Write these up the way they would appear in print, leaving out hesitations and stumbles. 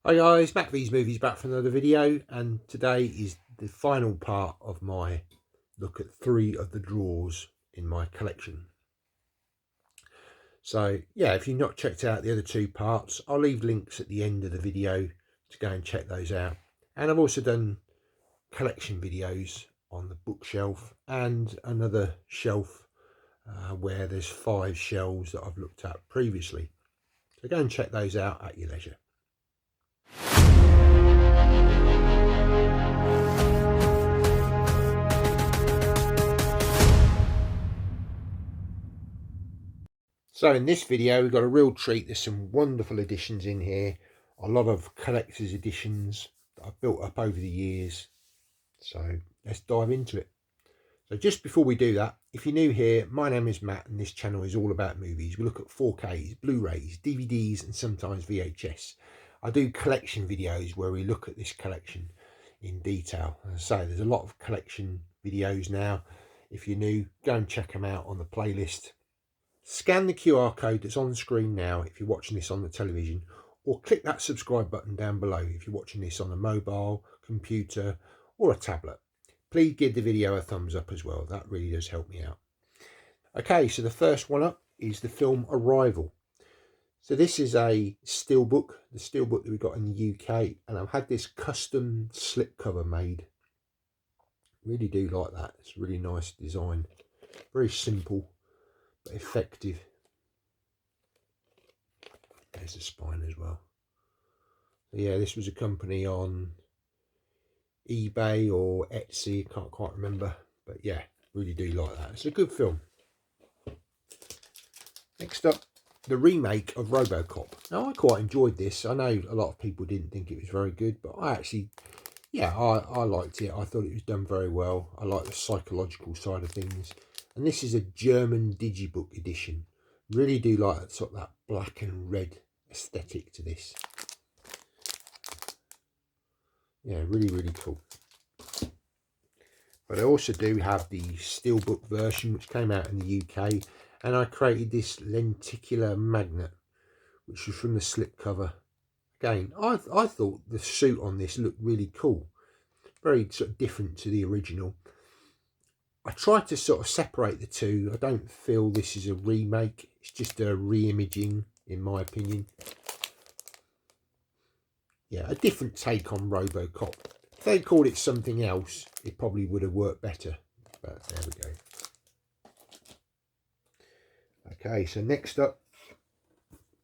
Hi guys, Matt V's Movies back for another video, and today is the final part of my look at 3 of the drawers in my collection. So yeah, if you've not checked out the other 2 parts, I'll leave links at the end of the video to go and check those out. And I've also done collection videos on the bookshelf and another shelf where there's 5 shelves that I've looked at previously. So go and check those out at your leisure. So in this video we've got a real treat. There's some wonderful editions in here, a lot of collector's editions that I've built up over the years. So let's dive into it. So just before we do that, if you're new here, my name is Matt and this channel is all about movies. We look at 4Ks, Blu-rays, DVDs and sometimes VHS. I do collection videos where we look at this collection in detail. As I say, there's a lot of collection videos now. If you're new, go and check them out on the playlist. Scan the QR code that's on the screen now if you're watching this on the television, or click that subscribe button down below if you're watching this on a mobile, computer or a tablet. Please give the video a thumbs up as well, that really does help me out. Okay, so the first one up is the film Arrival. So this is a steelbook, the steelbook that we got in the UK, and I've had this custom slipcover made. Really do like that, it's a really nice design, very simple but effective. There's the spine as well. So yeah, this was a company on eBay or Etsy, can't quite remember, but yeah, really do like that. It's a good film. Next up, the remake of RoboCop. Now I quite enjoyed this. I know a lot of people didn't think it was very good, but I actually, yeah, I liked it. I thought it was done very well. I like the psychological side of things. And this is a German digibook edition. Really do like that sort of that black and red aesthetic to this. Yeah, really cool. But I also do have the steelbook version which came out in the UK, and I created this lenticular magnet which was from the slipcover. Again, I thought the suit on this looked really cool, very sort of different to the original. I tried to sort of separate the two. I don't feel this is a remake, it's just a re-imaging in my opinion. Yeah, a different take on RoboCop. If they called it something else, it probably would have worked better. But there we go. Okay, so next up,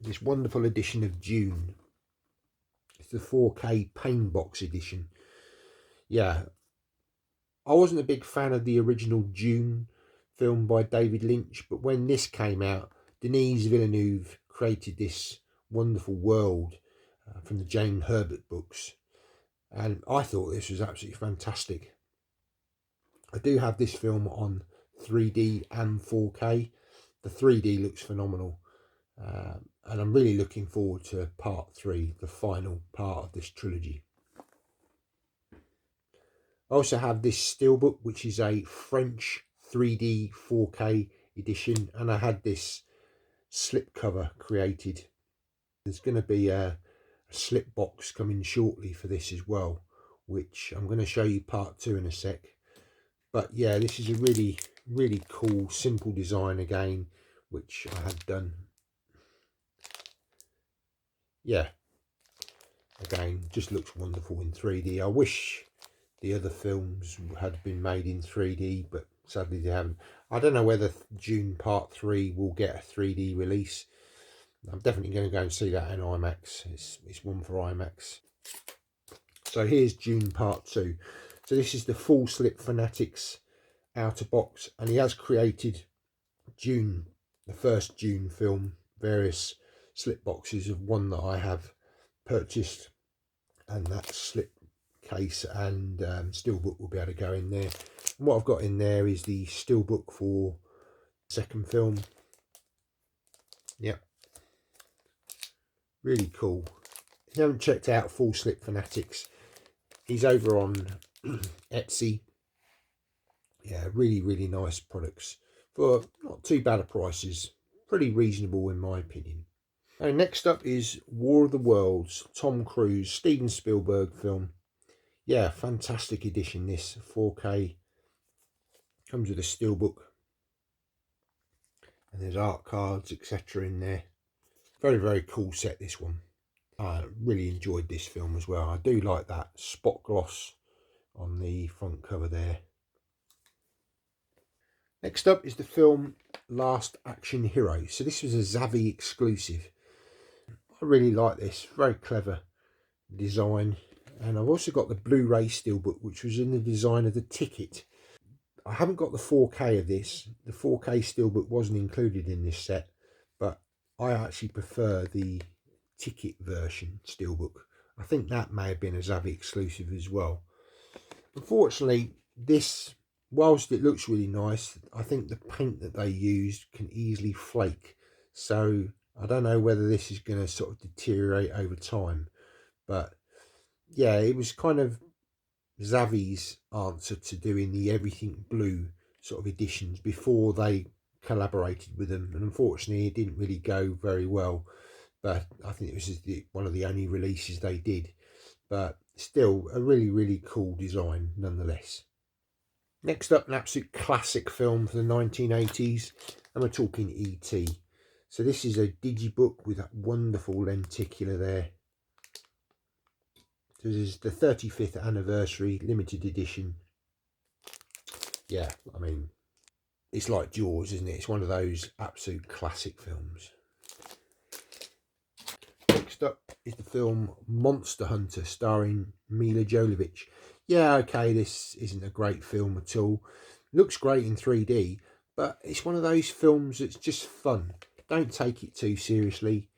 this wonderful edition of Dune. It's the 4K pain box edition. Yeah, I wasn't a big fan of the original Dune film by David Lynch, but when this came out, Denis Villeneuve created this wonderful world from the James Herbert books, and I thought this was absolutely fantastic. I do have this film on 3D and 4K. The 3D looks phenomenal, and I'm really looking forward to part 3, the final part of this trilogy. I also have this steelbook, which is a French 3D 4K edition, and I had this slipcover created. There's going to be a slip box coming shortly for this as well, which I'm going to show you part 2 in a sec. But yeah, this is a really cool, simple design again, which I had done. Yeah, again, just looks wonderful in 3D. I wish the other films had been made in 3D, but sadly they haven't. I don't know whether Dune Part 3 will get a 3D release. I'm definitely going to go and see that in IMAX. It's one for IMAX. So here's Dune Part 2. So this is the Full Slip Fanatics outer box, and he has created Dune, the first Dune film, various slip boxes of one that I have purchased, and that slip case and steelbook will be able to go in there. And what I've got in there is the steelbook for the second film. Yep, really cool. If you haven't checked out Full Slip Fanatics, he's over on Etsy. Yeah, really nice products for not too bad a prices, pretty reasonable in my opinion. And next up is War of the Worlds, Tom Cruise, Steven Spielberg film. Yeah, fantastic edition this, 4K. Comes with a steelbook. And there's art cards, etc. in there. Very, very cool set, this one. I really enjoyed this film as well. I do like that spot gloss on the front cover there. Next up is the film Last Action Hero. So this was a Zavvi exclusive. I really like this, very clever design. And I've also got the Blu-ray steelbook, which was in the design of the ticket. I haven't got the 4K of this. The 4K steelbook wasn't included in this set, but I actually prefer the ticket version steelbook. I think that may have been a Zavvi exclusive as well. Unfortunately, this, whilst it looks really nice, I think the paint that they used can easily flake. So I don't know whether this is going to sort of deteriorate over time. But yeah, it was kind of Zavvi's answer to doing the everything blue sort of editions before they collaborated with them. And unfortunately, it didn't really go very well. But I think it was just one of the only releases they did. But still a really, really cool design nonetheless. Next up, an absolute classic film for the 1980s, and we're talking E.T. So this is a digibook with that wonderful lenticular there. So this is the 35th anniversary limited edition. Yeah, I mean, it's like Jaws, isn't it? It's one of those absolute classic films. Next up is the film Monster Hunter, starring Mila Jovovich. Yeah, okay, this isn't a great film at all. Looks great in 3D, but it's one of those films that's just fun. Don't take it too seriously.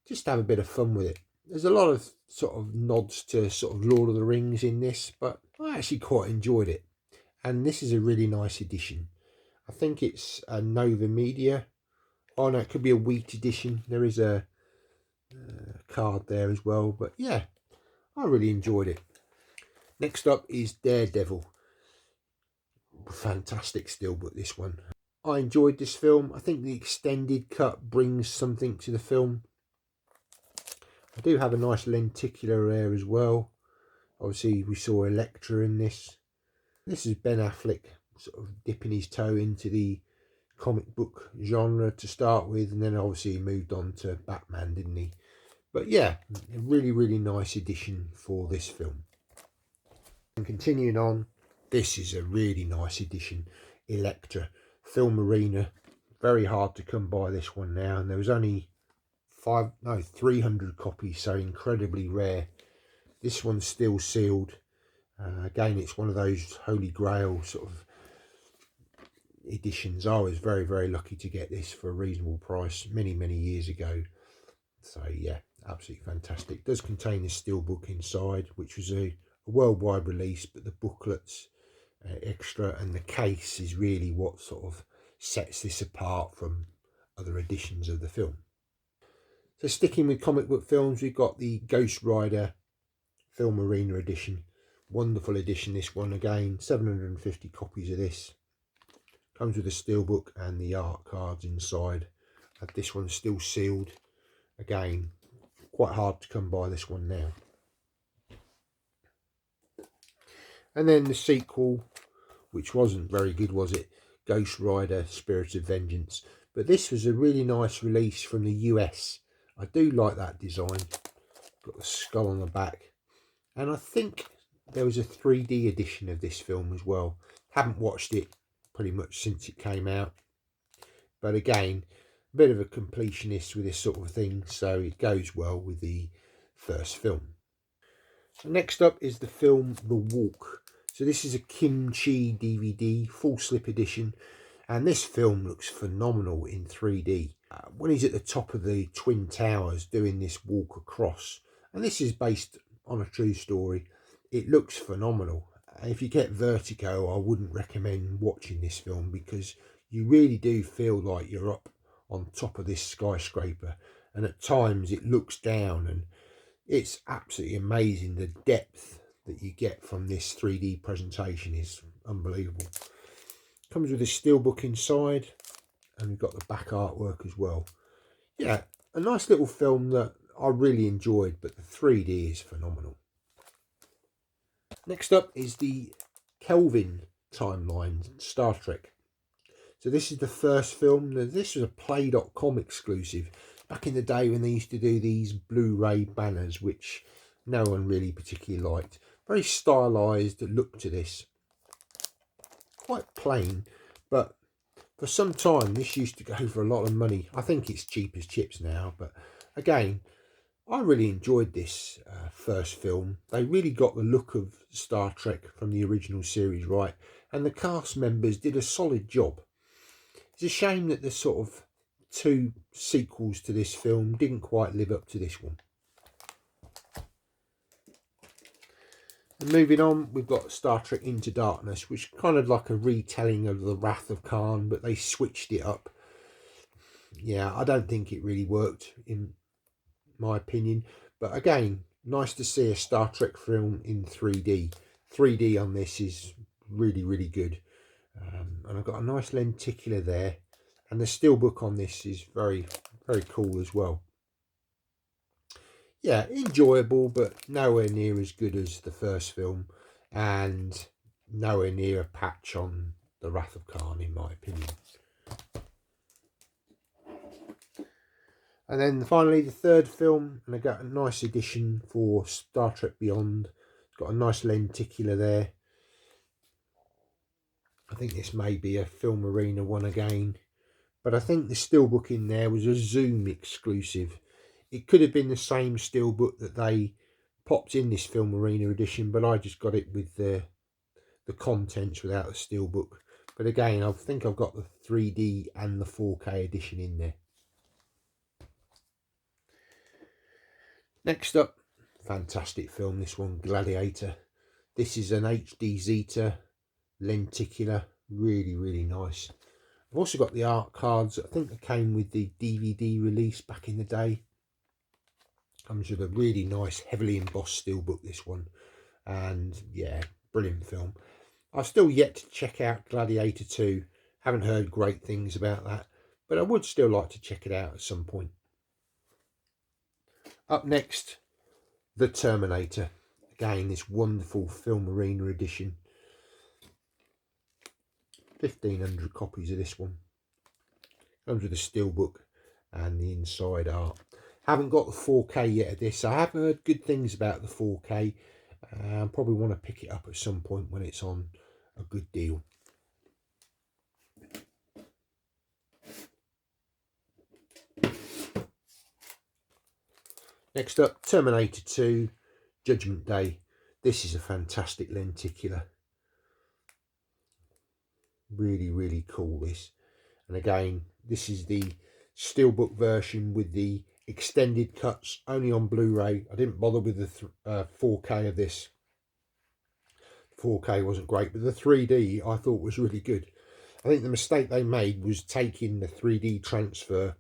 Just have a bit of fun with it. There's a lot of sort of nods to sort of Lord of the Rings in this, but I actually quite enjoyed it. And this is a really nice edition. I think it's a Nova Media. Oh no, it could be a Wheat edition. There is a card there as well, but yeah, I really enjoyed it. Next up is Daredevil. Fantastic steelbook, this one. I enjoyed this film. I think the extended cut brings something to the film. I do have a nice lenticular there as well. Obviously we saw Elektra in this. This is Ben Affleck sort of dipping his toe into the comic book genre to start with, and then obviously he moved on to Batman, didn't he? But yeah, a really, really nice edition for this film. And continuing on, this is a really nice edition, Elektra Film Arena. Very hard to come by this one now, and there was only 300 copies, so incredibly rare. This one's still sealed. Again, it's one of those holy grail sort of editions. I was very, very lucky to get this for a reasonable price many, many years ago. So yeah, absolutely fantastic. It does contain a steelbook inside, which was a worldwide release, but the booklets extra and the case is really what sort of sets this apart from other editions of the film. So sticking with comic book films, we've got the Ghost Rider Film Arena edition. Wonderful edition, this one. Again, 750 copies of this. Comes with a steelbook and the art cards inside. This one's still sealed. Again, quite hard to come by this one now. And then the sequel, which wasn't very good, was it? Ghost Rider Spirit of Vengeance. But this was a really nice release from the US. I do like that design. Got the skull on the back. And I think there was a 3D edition of this film as well. Haven't watched it pretty much since it came out. But again, a bit of a completionist with this sort of thing, so it goes well with the first film. Next up is the film The Walk. So this is a Kimchi DVD, full slip edition. And this film looks phenomenal in 3D. When he's at the top of the Twin Towers doing this walk across, and this is based on a true story, it looks phenomenal. If you get vertigo, I wouldn't recommend watching this film, because you really do feel like you're up on top of this skyscraper, and at times it looks down, and it's absolutely amazing. The depth that you get from this 3D presentation is unbelievable. Comes with a steelbook inside, and we've got the back artwork as well. Yeah, a nice little film that I really enjoyed, but the 3D is phenomenal. Next up is the Kelvin timeline, Star Trek. So this is the first film. This was a Play.com exclusive back in the day when they used to do these Blu-ray banners, which no one really particularly liked. Very stylised look to this. Quite plain, but for some time this used to go for a lot of money. I think it's cheap as chips now, but again, I really enjoyed this first film. They really got the look of Star Trek from the original series right, and the cast members did a solid job. It's a shame that the sort of 2 sequels to this film didn't quite live up to this one. And moving on, we've got Star Trek Into Darkness, which is kind of like a retelling of the Wrath of Khan, but they switched it up. Yeah, I don't think it really worked in my opinion, but again, nice to see a Star Trek film in 3D. 3D on this is really good. And I've got a nice lenticular there, and the steelbook on this is very cool as well. Yeah, enjoyable, but nowhere near as good as the first film, and nowhere near a patch on the Wrath of Khan in my opinion. And then finally the third film, and I got a nice edition for Star Trek Beyond. It's got a nice lenticular there. I think this may be a Film Arena one again, but I think the steelbook in there was a Zoom exclusive. It could have been the same steelbook that they popped in this Film Arena edition, but I just got it with the contents without the steelbook. But again, I think I've got the 3D and the 4K edition in there. Next up, fantastic film, this one, Gladiator. This is an HD Zeta lenticular, really nice. I've also got the art cards. I think they came with the DVD release back in the day. Comes with a really nice, heavily embossed steelbook, this one. And yeah, brilliant film. I've still yet to check out Gladiator 2. Haven't heard great things about that, but I would still like to check it out at some point. Up next, The Terminator. Again, this wonderful Film Arena edition. 1,500 copies of this one. Comes with a steelbook and the inside art. Haven't got the 4K yet of this. I have heard good things about the 4K. Probably want to pick it up at some point when it's on a good deal. Next up, Terminator 2, Judgment Day. This is a fantastic lenticular. Really cool, this. And again, this is the steelbook version with the extended cuts, only on Blu-ray. I didn't bother with the 4K of this. 4K wasn't great, but the 3D I thought was really good. I think the mistake they made was taking the 3D transfer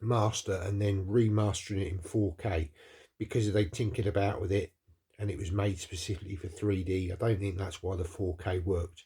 master and then remastering it in 4K, because they tinkered about with it and it was made specifically for 3D. I don't think that's why the 4K worked.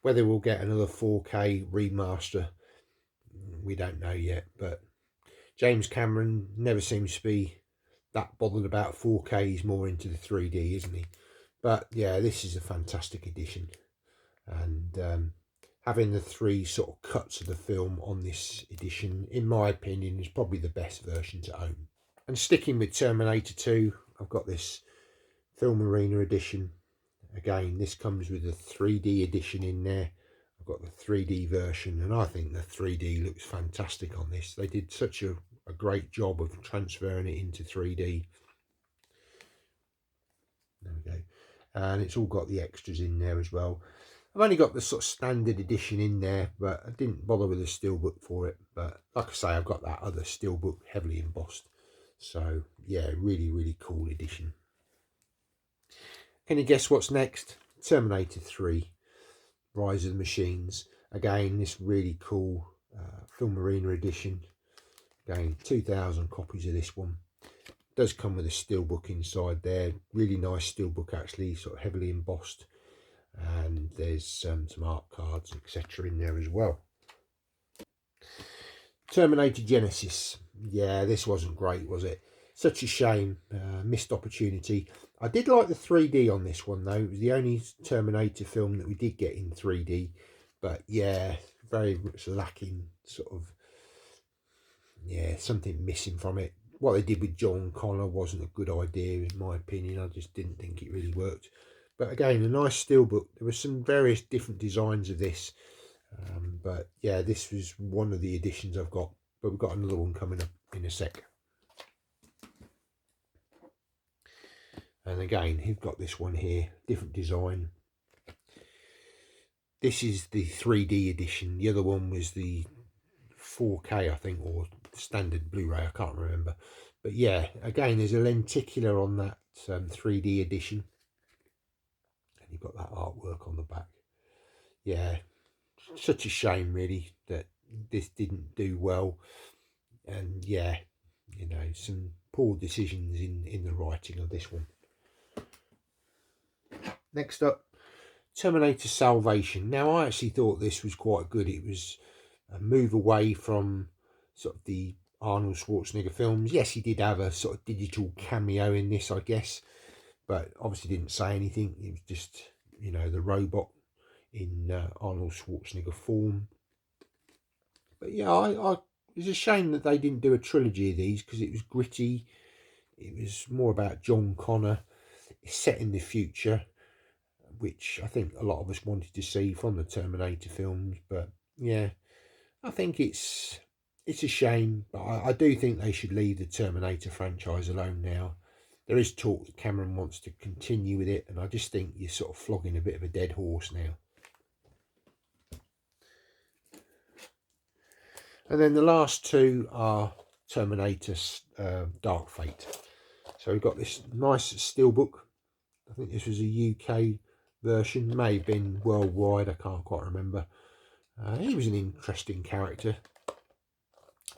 Whether we'll get another 4K remaster, we don't know yet, but James Cameron never seems to be that bothered about 4K. He's more into the 3D, isn't he? But yeah, this is a fantastic edition, and having the 3 sort of cuts of the film on this edition, in my opinion, is probably the best version to own. And sticking with Terminator 2, I've got this Film Arena edition. Again, this comes with a 3D edition in there. I've got the 3D version, and I think the 3D looks fantastic on this. They did such a great job of transferring it into 3D. There we go. And it's all got the extras in there as well. I've only got the sort of standard edition in there, but I didn't bother with a steelbook for it. But like I say, I've got that other steelbook heavily embossed. So yeah, really cool edition. Can you guess what's next? Terminator 3, Rise of the Machines. Again, this really cool Film Arena edition. Again, 2,000 copies of this one. Does come with a steelbook inside there. Really nice steelbook, actually, sort of heavily embossed. And there's some art cards, etc. in there as well. Terminator Genesis. yeah, this wasn't great, was it? Such a shame, missed opportunity. I did like the 3D on this one though. It was the only Terminator film that we did get in 3D, but yeah, very much lacking, sort of, yeah, something missing from it. What they did with John Connor wasn't a good idea in my opinion. I just didn't think it really worked. But again, a nice steelbook. There were some various different designs of this, but yeah, this was one of the editions I've got. But we've got another one coming up in a sec. And again, you've got this one here, different design. This is the 3D edition. The other one was the 4K, I think, or standard Blu-ray. I can't remember. But yeah, again, there's a lenticular on that 3D edition. And you've got that artwork on the back. Yeah, such a shame, really, that this didn't do well. And yeah, you know, some poor decisions in the writing of this one. Next up, Terminator Salvation. Now, I actually thought this was quite good. It was a move away from sort of the Arnold Schwarzenegger films. Yes, he did have a sort of digital cameo in this, I guess, but obviously didn't say anything. It was just, you know, the robot in Arnold Schwarzenegger form. But yeah, it was a shame that they didn't do a trilogy of these, because it was gritty. It was more about John Connor. It's set in the future, which I think a lot of us wanted to see from the Terminator films. But yeah, I think it's a shame, but I do think they should leave the Terminator franchise alone now. There is talk that Cameron wants to continue with it, and I just think you're sort of flogging a bit of a dead horse now. And then the last two are Terminator Dark Fate. So we've got this nice steelbook. I think this was a UK version, may have been worldwide, I can't quite remember. He was an interesting character.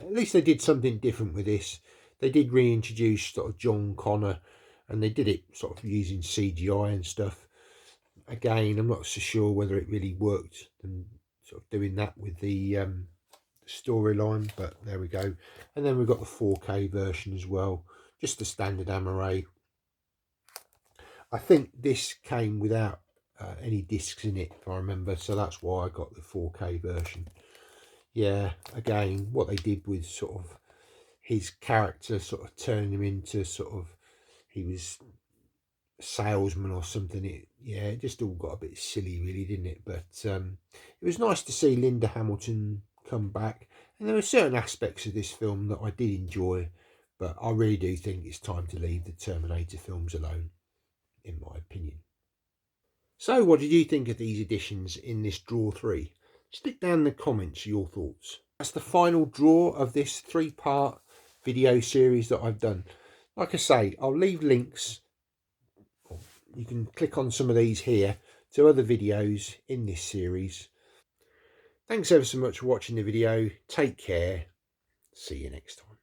At least they did something different with this. They did reintroduce sort of John Connor, and they did it sort of using CGI and stuff. Again, I'm not so sure whether it really worked, and sort of doing that with the storyline, but there we go. And then we've got the 4K version as well, just the standard Amaray. I think this came without any discs in it, if I remember, so that's why I got the 4K version. Yeah, again, what they did with sort of his character, sort of turning him into sort of, he was a salesman or something. It just all got a bit silly, really, didn't it? But it was nice to see Linda Hamilton come back, and there were certain aspects of this film that I did enjoy, but I really do think it's time to leave the Terminator films alone, in my opinion. So what did you think of these editions in this draw 3? Stick down in the comments your thoughts. That's the final draw of this 3-part video series that I've done. Like I say, I'll leave links. You can click on some of these here to other videos in this series. Thanks ever so much for watching the video. Take care. See you next time.